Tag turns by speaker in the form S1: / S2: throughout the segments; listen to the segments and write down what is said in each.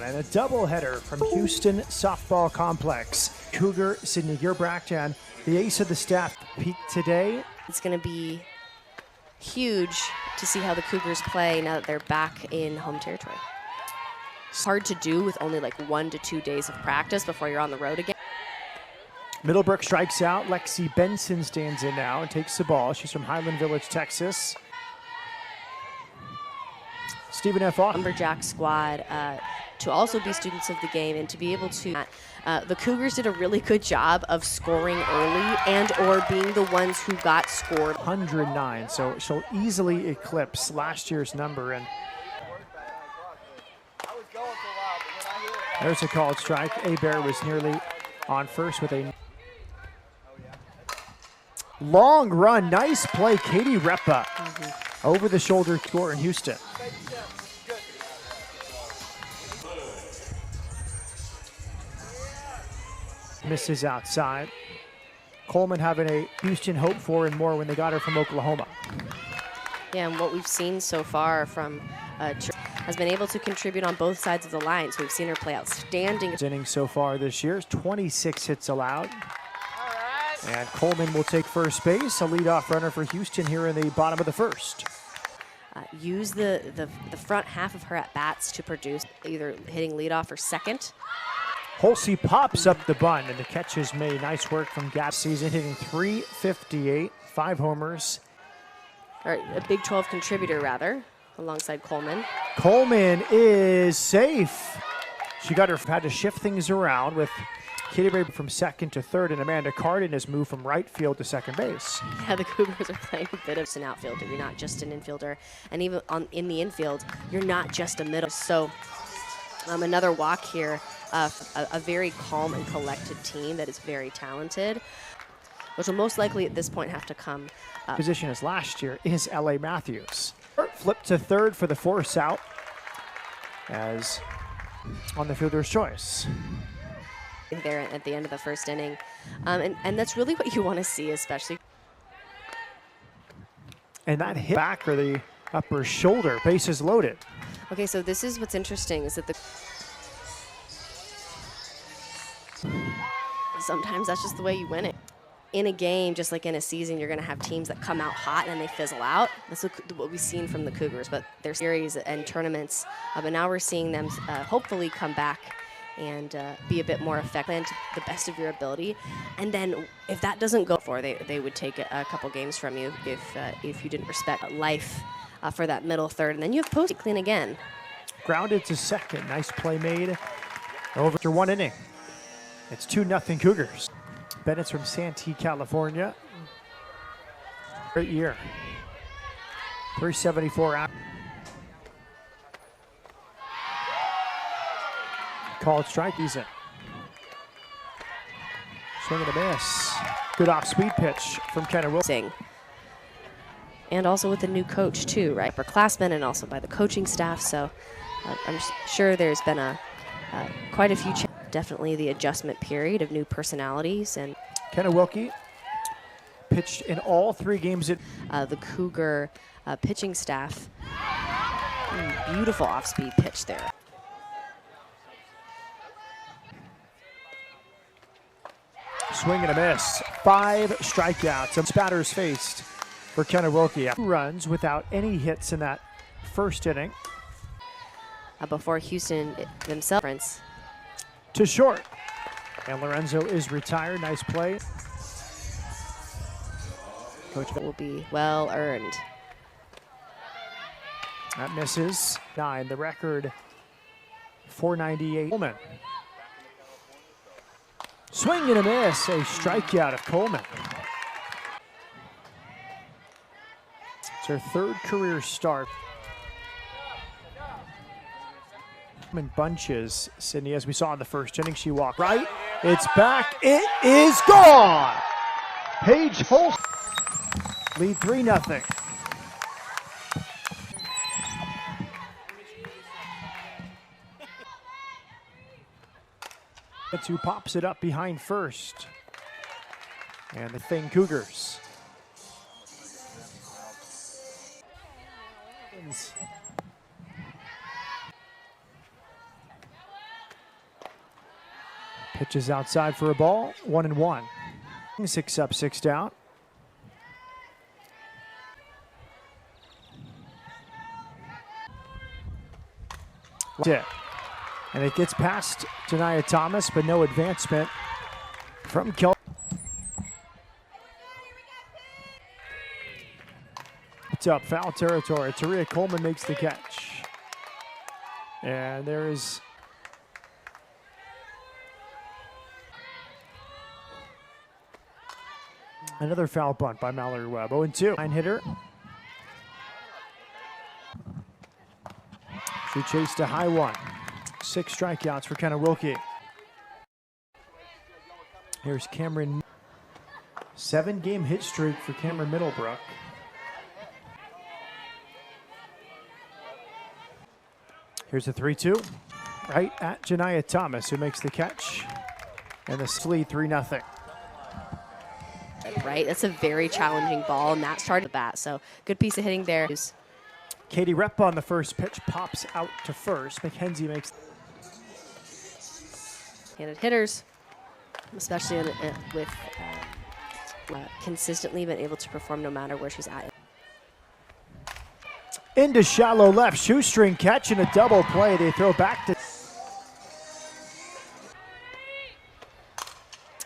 S1: and a doubleheader from Houston Softball Complex. Cougar Sydney Gearbracht, the ace of the staff, peaked today.
S2: It's going to be huge to see how the Cougars play now that they're back in home territory. It's hard to do with only like 1 to 2 days of practice before you're on the road again.
S1: Middlebrook strikes out. Lexi Benson stands in now and takes the ball. She's from Highland Village, Texas. Stephen F.
S2: Lumberjack squad to also be students of the game and to be able to the Cougars did a really good job of scoring early and or being the ones who got scored.
S1: 109, so she'll easily eclipse last year's number. And there's a called strike. Bear was nearly on first with a long run. Nice play, Katie Repa. Over the shoulder score in Houston. Misses outside. Coleman having a Houston hope for and more when they got her from Oklahoma.
S2: Yeah, and what we've seen so far from has been able to contribute on both sides of the line. So we've seen her play outstanding.
S1: Innings so far this year, 26 hits allowed. And Coleman will take first base, a leadoff runner for Houston here in the bottom of the first.
S2: Use the front half of her at-bats to produce, either hitting leadoff or second.
S1: Holsey pops up the bunt, and the catch is made. Nice work from Gap season, hitting .358, 5 homers.
S2: Or a Big 12 contributor, rather, alongside Coleman.
S1: Coleman is safe. She had to shift things around with Katie Ray from second to third, and Amanda Cardin has moved from right field to second base.
S2: Yeah, the Cougars are playing a bit of an outfielder. You're not just an infielder. And even in the infield, you're not just a middle. So another walk here. A very calm and collected team that is very talented, which will most likely at this point have to come.
S1: Position as last year is L.A. Matthews. Flip to third for the force out as on the fielder's choice.
S2: There at the end of the first inning. And that's really what you want to see, especially.
S1: And that hit back or the upper shoulder, bases loaded.
S2: Okay, so this is what's interesting is that sometimes that's just the way you win it. In a game, just like in a season, you're going to have teams that come out hot and they fizzle out. That's what we've seen from the Cougars, but their series and tournaments. But now we're seeing them hopefully come back and be a bit more effective to the best of your ability. And then if that doesn't go for, they would take a couple games from you if you didn't respect life for that middle third. And then you have Posey clean again.
S1: Grounded to second. Nice play made over to 1 inning. It's 2-0 Cougars. Bennett's from Santee, California. Great year. 374 out. Called strike, he's in. Swing and a miss. Good off-speed pitch from Kenna Wilson.
S2: And also with the new coach too, right? Upperclassmen and also by the coaching staff. So I'm sure there's been quite a few changes. Definitely the adjustment period of new personalities. And
S1: Kenna Wilkie pitched in all 3 games.
S2: The Cougar pitching staff, beautiful off-speed pitch there.
S1: Swing and a miss. 5 strikeouts. Some spatters faced for Kenna Wilkie. 2 runs without any hits in that first inning.
S2: Before Houston themselves.
S1: To short. And Lorenzo is retired. Nice play. Coach
S2: will be well earned.
S1: That misses. 9. The record, 498. Coleman. Swing and a miss. A strikeout of Coleman. It's her 3rd career start. In bunches, Sydney, as we saw in the first inning, she walked right. It's back. It is gone. Paige Holst lead 3-0. That's who pops it up behind first. And the Thing Cougars. Pitches outside for a ball, 1-1. 6 up, 6 down. That's it. And it gets past Janiyah Thomas, but no advancement from Kel. It's up, foul territory. Taria Coleman makes the catch. And there is another foul bunt by Mallory Webb. 0-2. 9-hitter. She chased a high one. 6 strikeouts for Kenna Wilkie. Here's Cameron. 7-game hit streak for Cameron Middlebrook. Here's a 3-2. Right at Janiyah Thomas, who makes the catch. And the lead 3-0.
S2: Right, that's a very challenging ball, and that started the bat. So good piece of hitting there.
S1: Katie Repa on the first pitch pops out to first. McKenzie makes.
S2: Handed hitters, especially with consistently been able to perform no matter where she's at.
S1: Into shallow left, shoestring catch and a double play. They throw back to.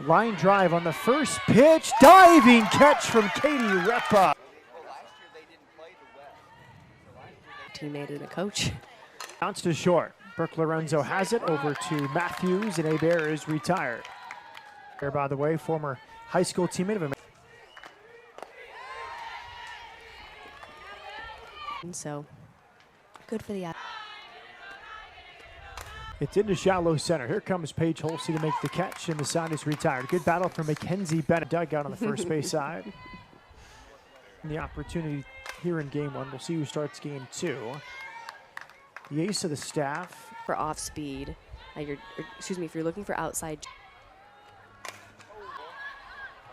S1: Line drive on the first pitch. Diving catch from Katie Repa.
S2: Teammate and a coach.
S1: Bounce to short. Brooke Lorenzo has it over to Matthews, and Hebert is retired. There, by the way, former high school teammate of him.
S2: So good for the.
S1: It's into shallow center. Here comes Paige Holsey to make the catch, and the side is retired. Good battle for Mackenzie Bennett. Dugout on the first base side. And the opportunity here in game 1. We'll see who starts game 2. The ace of the staff.
S2: For off speed, if you're looking for outside.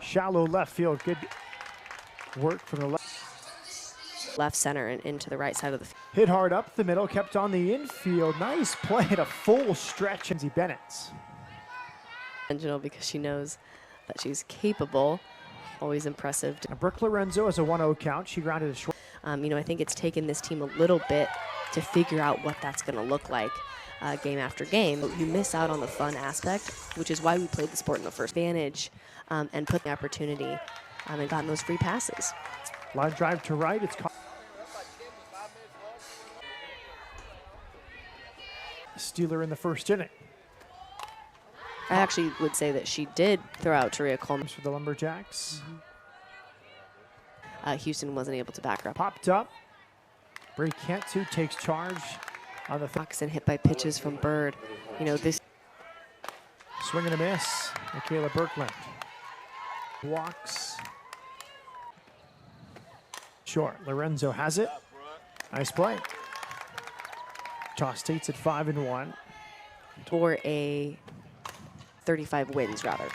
S1: Shallow left field. Good work from the
S2: left center and into the right side of the field.
S1: Hit hard up the middle, kept on the infield. Nice play at a full stretch. Mackenzie Bennett.
S2: Intentional because she knows that she's capable. Always impressive.
S1: Brooke Lorenzo has a 1-0 count. She grounded a short.
S2: I think it's taken this team a little bit to figure out what that's going to look like game after game. But you miss out on the fun aspect, which is why we played the sport in the first advantage and put the opportunity and gotten those free passes.
S1: Line drive to right. It's caught. Steeler in the first inning.
S2: I actually would say that she did throw out Taria Coleman
S1: for the Lumberjacks.
S2: Houston wasn't able to back her up.
S1: Popped up. Bray Cantu takes charge on the
S2: box and hit by pitches from Bird. This
S1: swing and a miss. Michaela Birkland walks short. Lorenzo has it. Nice play. Shaw State's at 5-1.
S2: Or a 35 wins, rather.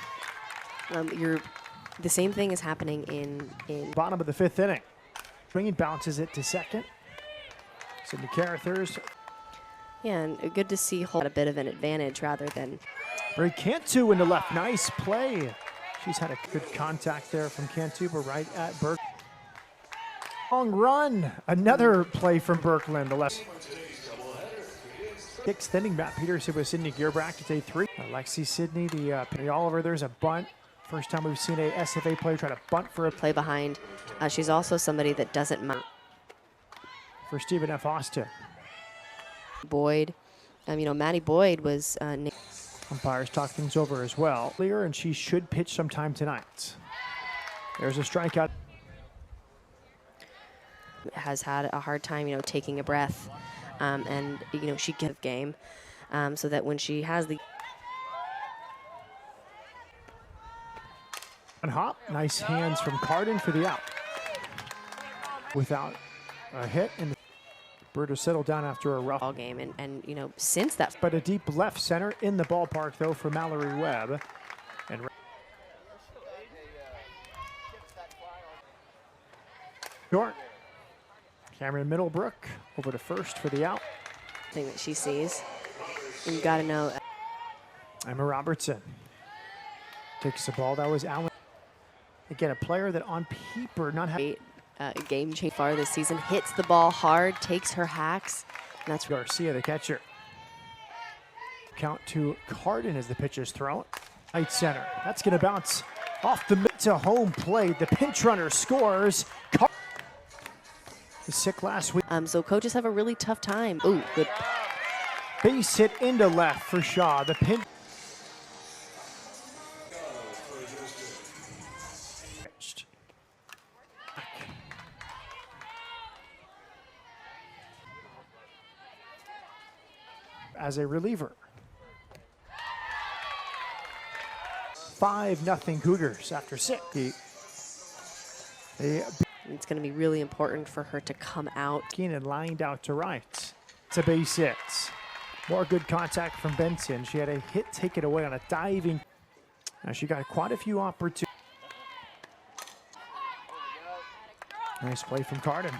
S2: The same thing is happening in
S1: bottom of the 5th inning. Swinging bounces it to second. Sydney Carruthers.
S2: Yeah, and good to see Holt a bit of an advantage rather than.
S1: Bray Cantu into left. Nice play. She's had a good contact there from Cantu, but right at Burke. Long run. Another play from Birkland. The left. 6th inning, Matt Peterson with Sydney Gearbrack to take 3. Alexi Sidney, Penny Oliver, there's a bunt. First time we've seen a SFA player try to bunt for a
S2: play behind. She's also somebody that doesn't mind.
S1: For Stephen F. Austin.
S2: Boyd, Maddie Boyd was
S1: umpires talk things over as well. Clear, and she should pitch sometime tonight. There's a strikeout.
S2: Has had a hard time, taking a breath. And she gives game so that when she has the
S1: hop, nice hands from Carden for the out. Without a hit, and Bird has settled down after a rough
S2: ball game, and since that.
S1: But a deep left center in the ballpark though for Mallory Webb, and short. Cameron Middlebrook over to first for the out.
S2: Thing that she sees. You got to know.
S1: Emma Robertson takes the ball. That was Allen. Again, a player that on paper not having
S2: game change far this season. Hits the ball hard, takes her hacks. And that's
S1: Garcia, the catcher. Count to Carden as the pitch is thrown. Right center. That's going to bounce off the mid to home plate. The pinch runner scores. Was sick last week.
S2: so coaches have a really tough time. Ooh, good.
S1: Base hit into left for Shaw. The pinch. As a reliever. 5-0 Cougars after 6.
S2: It's going to be really important for her to come out.
S1: Keenan lined out to right. It's a base hit. More good contact from Benson. She had a hit taken away on a diving. Now she got quite a few opportunities. Nice play from Carden.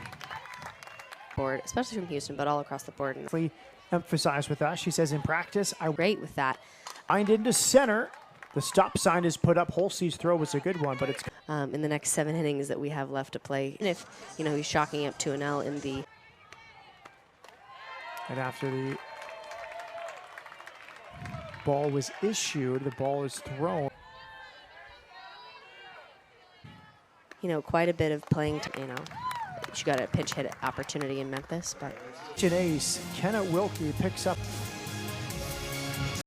S2: Board, especially from Houston, but all across the board. And
S1: emphasized with us. She says in practice, I
S2: great with that.
S1: Lined into center. The stop sign is put up. Holsey's throw was a good one, but it's
S2: in the next 7 innings that we have left to play. And if he's shocking up 2-0 in the.
S1: And after the ball was issued, the ball is thrown.
S2: Quite a bit of playing. She got a pinch hit opportunity in Memphis, but.
S1: Ace, Kenna Wilkie picks up.